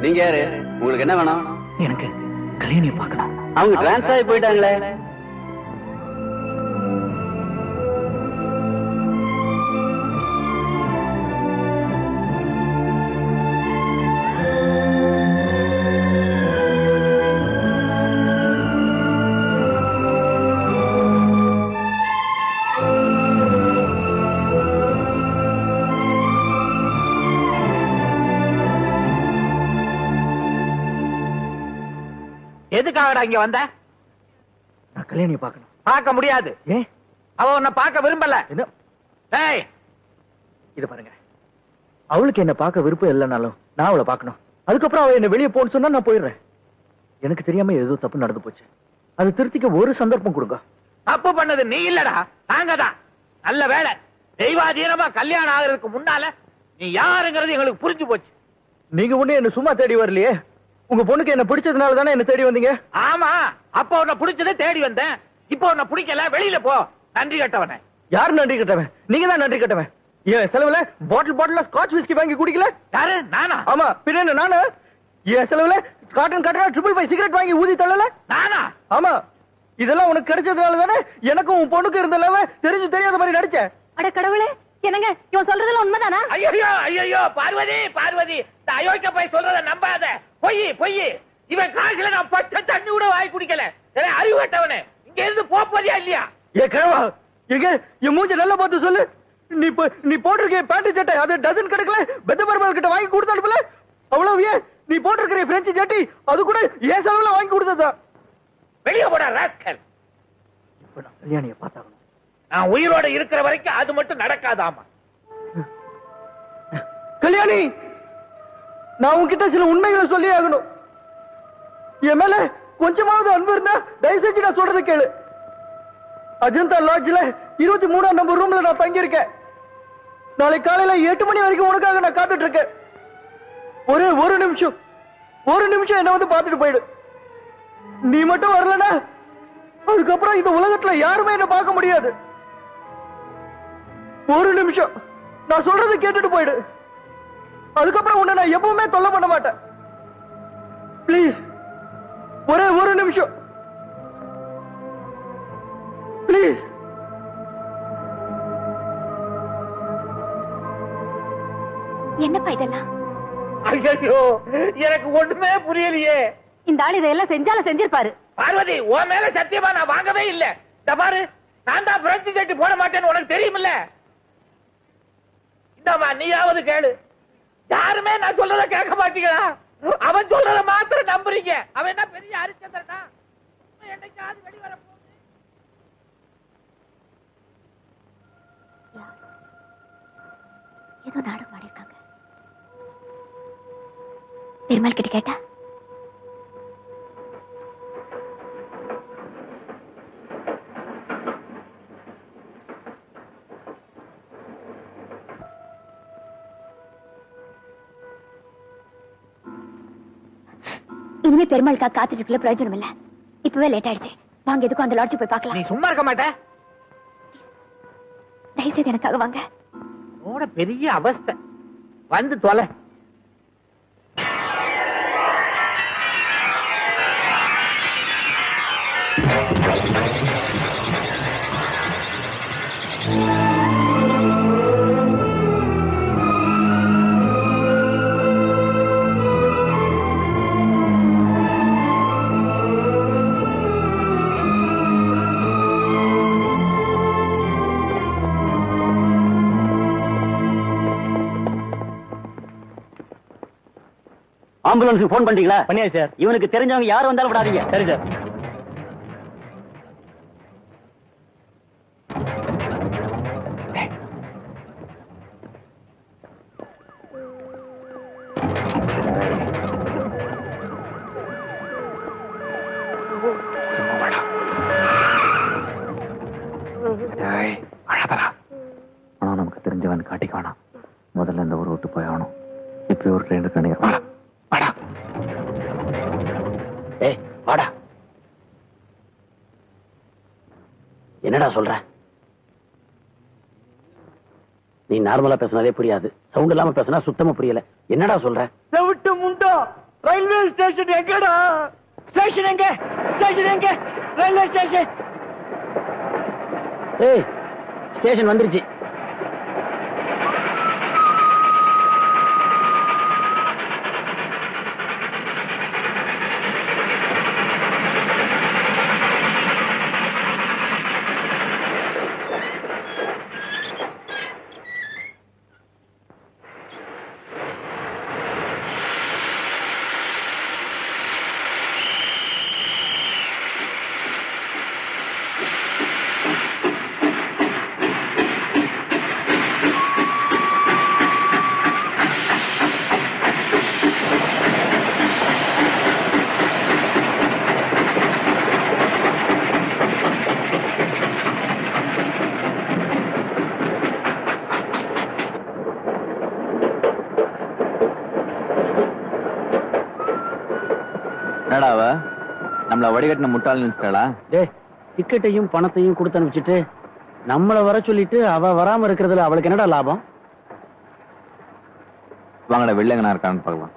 நீங்க யாரு? உங்களுக்கு என்ன வேணும்? எனக்கு கல்யாணியை பார்க்கணும். அவங்க டிரான்ஸ்ஃபர் ஆகி போயிட்டாங்களே. எதுக்காகடா இங்க வந்த? நான் கல்யாணியை பார்க்கணும். பார்க்க முடியாது. ஏன்? அவ உன்னை பார்க்க விரும்பல. டேய், இது பாருங்க, அவளுக்கு என்ன பார்க்க விருப்பம் இல்லைனாலும் நான் அவளை பார்க்கணும். அதுக்கப்புறம் அவ என்ன வெளியே போன்னு சொன்னா நான் போயிடுறேன். எனக்கு தெரியாம ஏதோ தப்பு நடந்து போச்சு. அது திருத்திக்க ஒரு சந்தர்ப்பம் கொடுங்க. தப்பு பண்ணது நீ இல்லடா, நாங்க தான். நல்ல வேலை, தெய்வாதீனமா கல்யாணம் ஆகிறதுக்கு முன்னால நீ யாருங்கிறது எங்களுக்கு புரிஞ்சு போச்சு. நீங்க ஒண்ணு என்ன சும்மா தேடி வரலையே. உங்க பொண்ணுக்கு என்ன பிடிச்சதுனால தானே என்ன தேடி வந்தீங்க? ஆமா, அப்ப உன்னை பிடிச்சதே தேடி வந்தேன். இப்போ உன்னை பிடிக்கல, வெளியில போ. நன்றி கட்டவனே. யாரு நன்றி கட்டவன்? நீங்க தான் நன்றி கட்டவன். ஏன் செலவுல பாட்டில் ஸ்காட்ச் விஸ்கி வாங்கி குடிக்கல? யாரு? நானா? ஆமா, பின்ன என்ன நானு? ஏன் செலவுல காட்டன் 555 சிகரெட் வாங்கி ஊதி தள்ளல? நானா? ஆமா, இதெல்லாம் உனக்கு கிடைச்சதுனால தானே எனக்கும் உன் பொண்ணுக்கு இருந்த லவ் தெரிஞ்சு தெரியாத மாதிரி நடிச்ச. அட கடவுளே, என்னங்க இவன் சொல்றதெல்லாம் உண்மைதானா? ஐயோ ஐயோ, பார்வதி பார்வதி, இந்த அயோக்கிய போய் சொல்றத நம்பாத. பொய் பொய். இவன் காசுல நான் பச்சை தண்ணி கூட வாங்கி குடிக்கல. அறிவு கட்டவனே, இங்க இருந்து போறியா இல்லையா? ஏ கிழவா, எங்க என் மூஞ்ச நல்லா பார்த்து சொல்லு. நீ போட்டிருக்க பேண்ட் சட்டை அது டசன் கணக்குல பெத்த பெருமாள் கிட்ட வாங்கி கொடுத்து அனுப்பல? அவ்வளவு ஏன்? நீ போட்டிருக்கிற பிரெஞ்சு சட்டி அது கூட ஏன் செலவுல வாங்கி கொடுத்ததா? வெளியே போடா ராஸ்கல். இப்ப நான் கல்யாணியை பார்த்தாகணும். நான் உயிரோட இருக்கிற வரைக்கும் அது மட்டும் நடக்காதாமா. கல்யாணி, நான் உன்கிட்ட சில உண்மைகளை சொல்லி ஆகணும். என் மேல கொஞ்சமாவது அன்பு இருந்தா தயவு செஞ்சு நான் சொல்றதை கேளு. அஜந்தா லாட்ஜ்ல 23ஆம் நம்பர் ரூம்ல நான் தங்கி இருக்கேன். நாளை காலையில 8 மணி வரைக்கும் உனக்காக நான் காத்துட்டு இருக்கேன். ஒரு நிமிஷம் என்ன வந்து பார்த்துட்டு போயிடு. நீ மட்டும் வரலனா அதுக்கப்புறம் இந்த உலகத்துல யாருமே என்ன பார்க்க முடியாது. ஒரு நிமிஷம் நான் சொல்றதை கேட்டுட்டு போயிடு. அதுக்கப்புறம் உன்னை நான் எப்பவுமே தொல்லை பண்ண மாட்டேன். பிளீஸ், ஒரு நிமிஷம் பிளீஸ். என்னப்பா இதெல்லாம்? ஐயோ, எனக்கு ஒண்ணுமே புரியலையே. இந்த ஆள் இதெல்லாம் செஞ்சாலும் செஞ்சிருப்பாரு. பார்வதி, உன் மேல சத்தியமா நான் வாங்கவே இல்லை. பாரு, நான் தான் பிரெஞ்சு சட்டி போட மாட்டேன்னு உனக்கு தெரியுமில்ல. இந்தமா நீயாவது கேளு. யாருமே நான் சொல்றத கேட்க மாட்டீங்களா? அவன் சொல்றத மாத்திரம் நம்புறீங்க. அவன் என்ன பெரிய ஹரிச்சந்திரனா? என்னைக்காவது வெளிவர போகுது. ஏதோ நாடகம் ஆடிருக்காங்க. பெருமாள் கிட்ட கேட்டா இனிமே பெருமாளுக்கா காத்துட்டு இருக்கல பிரயோஜனம் இல்ல. இப்பவே லேட் ஆயிடுச்சு. வாங்க, எதுக்கும் அந்த லாட்ஜ் போய் பார்க்கலாம். நீ சும்மா இருக்க மாட்ட? தயவுசெய்து எனக்காக வாங்க. பெரிய அவஸ்தை வந்து தொலை. ஆம்புலன்ஸுக்கு போன் பண்ணிட்டீங்களா? பண்ணியாச்சு சார். இவனுக்கு தெரிஞ்சவங்க யார் வந்தாலும் விடாதீங்க. சரி சார். ஆனா நமக்கு தெரிஞ்சவன் காட்டிக்க வேணாம். முதல்ல இந்த ஊர் விட்டு போய் ஆகணும். இப்படி ஒரு ட்ரெயின் இருக்கு நினைக்கிறேன். வாடா ஏய் வாடா. என்னடா சொல்ற? நீ நார்மலா பேசினாலே புரியாது. சவுண்ட் இல்லாம பேசினா சுத்தமா புரியல. என்னடா சொல்ற? செவிட்டு முண்டா, ரயில்வே ஸ்டேஷன் எங்கடா? ஸ்டேஷன் எங்க? ஸ்டேஷன் எங்க? Railway station. ஏய், ஸ்டேஷன் வந்துருச்சு. என்னடாவ நம்மள வடிகட்டின முட்டாள் நினைச்சிட்டாளா? டேய், டிக்கெட்டையும் பணத்தையும் கொடுத்து அனுப்பிச்சிட்டு நம்மள வர சொல்லிட்டு அவ வராம இருக்கிறதுல அவளுக்கு என்னடா லாபம்? வாங்கடா வெள்ளங்கனா இருக்கான்னு பார்க்கலாம்.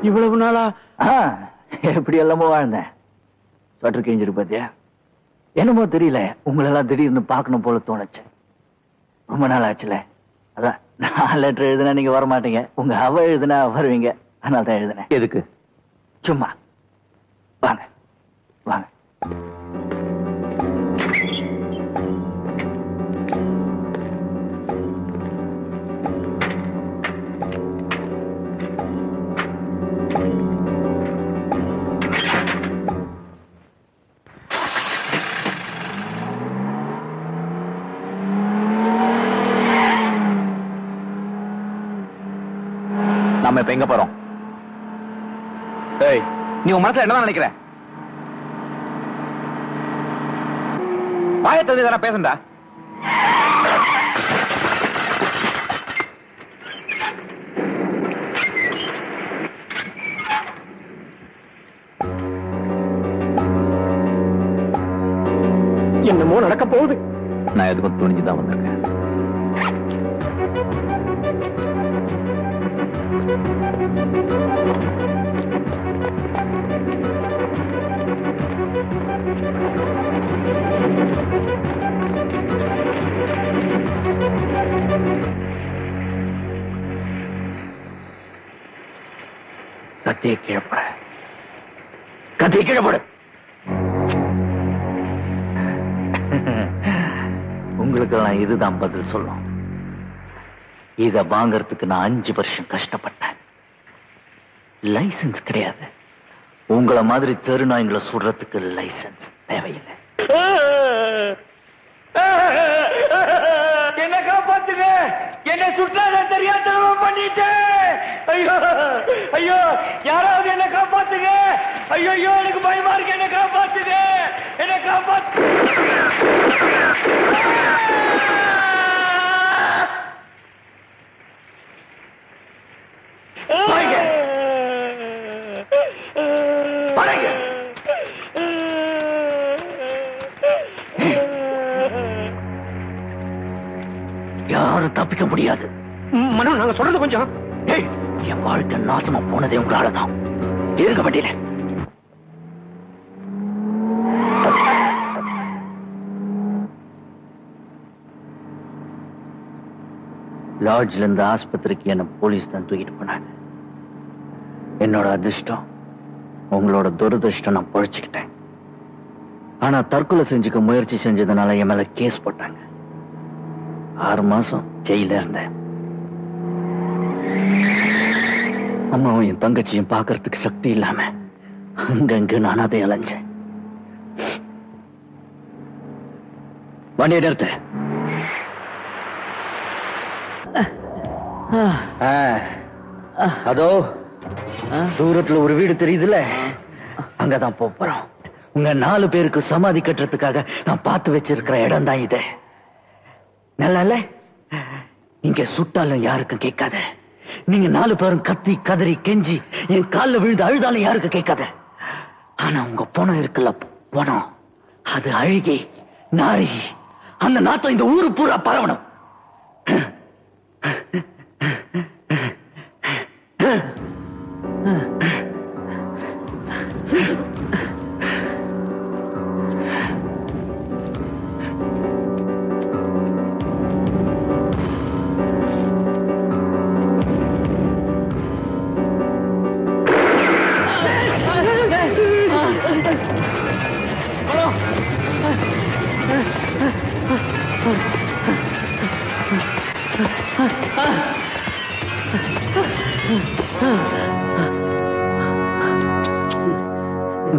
இவ்வளவு நாளா எப்படி எல்லாமோ வாழ்ந்தேன். சொட்டர் கிழிஞ்சிட்டு பாத்தியா? என்னமோ தெரியல, உங்களெல்லாம் திடீர்னு பார்க்கணும் போல தோணுச்சு. ரொம்ப நாள் ஆச்சுல. அதான் நான் லெட்டர் எழுதுனா நீங்க வர மாட்டீங்க, உங்க அவ எழுதுனா வருவீங்க, அதனால தான் எழுதுனேன். எதுக்கு? சும்மா வாங்க வாங்க. நாம இப்ப எங்க போறோம்? ஏய், நீ உன் மனசுல என்னதான் நினைக்கிற? வாயை திறந்து தானே பேசண்டா. என்னமோ நடக்க போகுது. நான் எதுக்கும் துணிஞ்சுதான் வந்திருக்கேன். கத்தியை கீழப்பட, கத்தியை கீழப்பட. உங்களுக்கு நான் இதுதான் பதில் சொல்லும். இத வாங்கறதுக்கு நான் 5 வருஷம் கஷ்டப்பட்டேன். லைசன்ஸ் கிடையாது. உங்கள மாதிரி தெருநாய்களை சுடுறதுக்கு லைசன்ஸ் தேவையில்லை. என்ன காப்பாத்துங்க, என்ன சுற்றாத தெரியாதவ பண்ணிட்டேன். ஐயோ ஐயோ, யாராவது என்ன காப்பாத்துங்க. ஐயோ ஐயோ, எனக்கு பயமா இருக்கு. என்ன காப்பாத்துங்க, என்ன காப்பாத்து. யாரும் தப்பிக்க முடியாது. மனோ, நாங்க சொல்றது கொஞ்சம். என் வாழ்க்கை நாசமா போனதே உங்களாலதான். இருக்க மாட்டேன். லாட்ஜ்ல இருந்து ஆஸ்பத்திரிக்கு என்ன போலீஸ் தான் தூக்கிட்டு போனாங்க. என்னோட அதிர்ஷ்டம், உங்களோட துரதிர்ஷ்டம், நான் பொழைச்சுக்கிட்டேன். ஆனா தற்கொலை செஞ்சுக்க முயற்சி செஞ்சதுனால என் மேல கேஸ் போட்டாங்க. 6 மாசம் ஜெயில இருந்தேன். அம்மாவும் என் தங்கச்சியும் பாக்குறதுக்கு சக்தி இல்லாம அங்கங்க நான் அதை அலைஞ்சேன். வண்டியை நிறுத்து. அதோ தூரத்துல ஒரு வீடு தெரியுதுல்ல, அங்கதான் போறோம். உங்க 4 பேருக்கு சமாதி கட்டுறதுக்காக நான் பார்த்து வச்சிருக்கிற இடம் தான் இது. நல்லா இல்ல? இங்க சுட்டாலும் யாருக்கும் கேட்காத. நீங்க 4 பேரும் கத்தி கதறி கெஞ்சி என் காலில் விழுந்து அழுதாலும் யாருக்கும் கேட்காத. ஆனா உங்க பணம் இருக்குல்ல, பணம் அது அழுகி நாரி அந்த நாட்டம் இந்த ஊரு பூரா பரவணும்.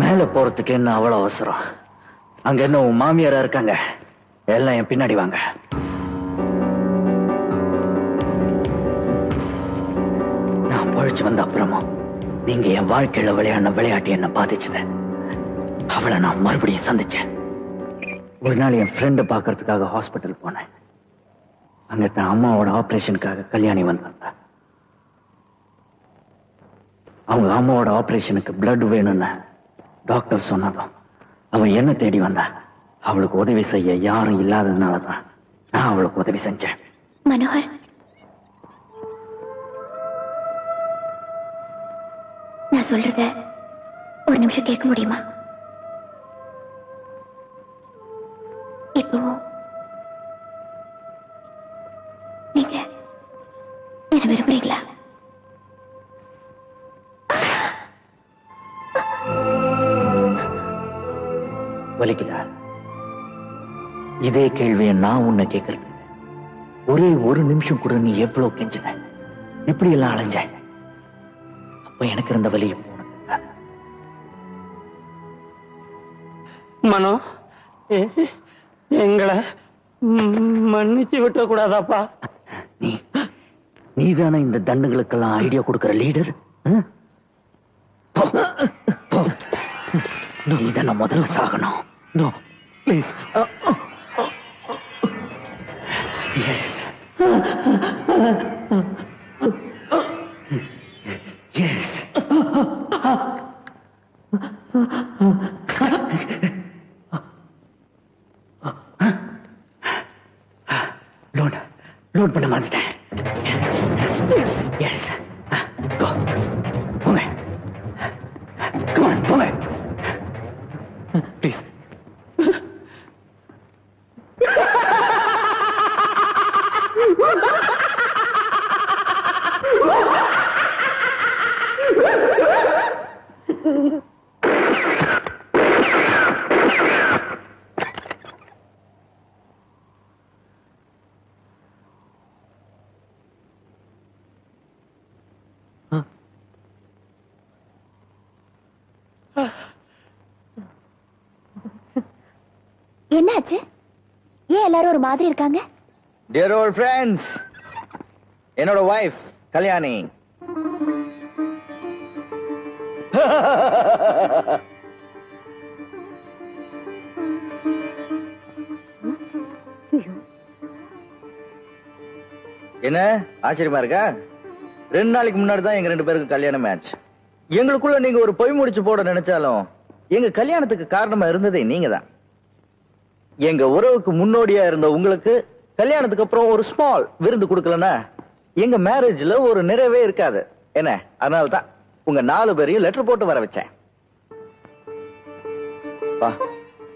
மேல போறதுக்கு என்ன அவ்வளவு அவசரம்? அங்க என்ன உன் மாமியாரா இருக்காங்க? எல்லாம் என் பின்னாடி வாங்க. நான் பொழைச்சு வந்த அப்புறமும் நீங்க என் வாழ்க்கையில விளையாடின விளையாட்டு என்ன பாதிச்சது. அவளை நான் மறுபடியும் சந்திச்சேன். ஒரு நாள் என் ஃப்ரெண்டு பாக்குறதுக்காக ஹாஸ்பிட்டல் போனேன். அங்க தான் அம்மாவோட ஆபரேஷனுக்காக கல்யாணி வந்திருந்தா. அவங்க அம்மாவோட ஆபரேஷனுக்கு பிளட் வேணும்னு டாக்டர் சொன்னதும் அவன் என்ன தேடி வந்தா. அவளுக்கு உதவி செய்ய யாரும் இல்லாததுனாலதான் நான் அவளுக்கு உதவி செஞ்சேன். மனோகர், நான் சொல்றத ஒரு நிமிஷம் கேட்க முடியுமா? இப்போ நீங்க என்ன விரும்புறீங்களா? வலிக்குதா? இதே கேள்வியை நான் உன்னை கேட்கறது. ஒரே ஒரு நிமிஷம் கூட நீ எவ்வளவு கெஞ்சின, எப்படி எல்லாம் அலைஞ்ச. அப்ப எனக்கு இருந்த வலியை போனது. மனோ, எங்களை மன்னிச்சு விட்ட கூடாதாப்பா? நீதானே இந்த தண்டுகளுக்கெல்லாம் ஐடியா கொடுக்கிற லீடர். நீதான முதல்ல சாகணும். No please. Yes yes. Load பண்ண மாட்டேன். Yes go. போங்க. Come on, போங்க. Please. என்னாச்சு? ஏன் எல்லாரும் ஒரு மாதிரி இருக்காங்க? Dear old friends, என்னோட வைஃப் கல்யாணி. என்ன ஆச்சரியமா இருக்கா? 2 நாளைக்கு முன்னாடி தான் எங்க 2 பேருக்கு கல்யாண மேட்ச். எங்களுக்குள்ள நீங்க ஒரு பொய் முடிச்சு போட நினைச்சாலும் எங்க கல்யாணத்துக்கு காரணமா இருந்ததே நீங்க தான். எங்க உறவுக்கு முன்னோடியா இருந்த உங்களுக்கு கல்யாணத்துக்கு அப்புறம் ஒரு ஸ்மால் விருந்து கொடுக்கலன்னா எங்க மேரேஜ்ல ஒரு நிறைவே இருக்காது. என்ன, அதனால தான் உங்க 4 பேரையும் லெட்டர் போட்டு வர வச்சேன்.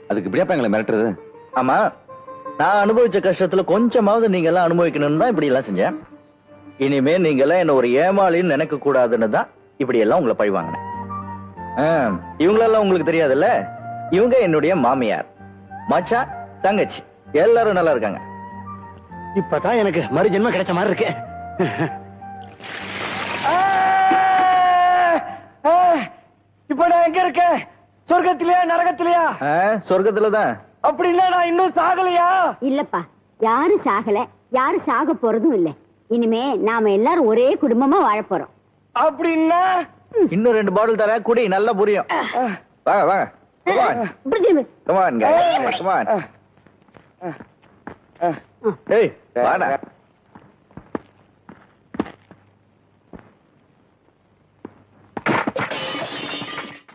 அதுக்கு இப்படியாப்பா எங்களை மிரட்டுறது? ஆமா, நான் அனுபவிச்ச கஷ்டத்துல கொஞ்சமாவது நீங்க எல்லாம் அனுபவிக்கணும்னு தான் இப்படி எல்லாம் செஞ்சேன். இனிமே நீங்க எல்லாம் என்ன ஒரு ஏமாளின்னு நினைக்க கூடாதுன்னு தான் இப்படி எல்லாம் உங்களை பழி வாங்கினேன். இவங்களெல்லாம் உங்களுக்கு தெரியாதுல்ல, இவங்க என்னுடைய மாமியார், மச்சான், தங்கச்சி, எல்லாரும் நல்லா இருக்காங்க. இப்பதான் எனக்கு மறு ஜென்மம் கிடைச்ச மாதிரி இருக்கு. இப்ப நான் எங்க இருக்கேன்? சொர்க்கத்திலயா நரகத்திலயா? சொர்க்கத்துலதான். அப்படின்னா நான் இன்னும் சாகலையா? இல்லப்பா, யாரும் சாகல, யாரும் சாக போறதும் இல்ல. இனிமே நாம எல்லாரும் ஒரே குடும்பமா வாழ போறோம். அப்படின்னா இன்னும் 2 பாட்டில் தர குடி, நல்லா புரியும். வாங்க வாங்க. Come on. இப்படி திரும்பு. Come on, guys. Come on. ஏய் வாடா.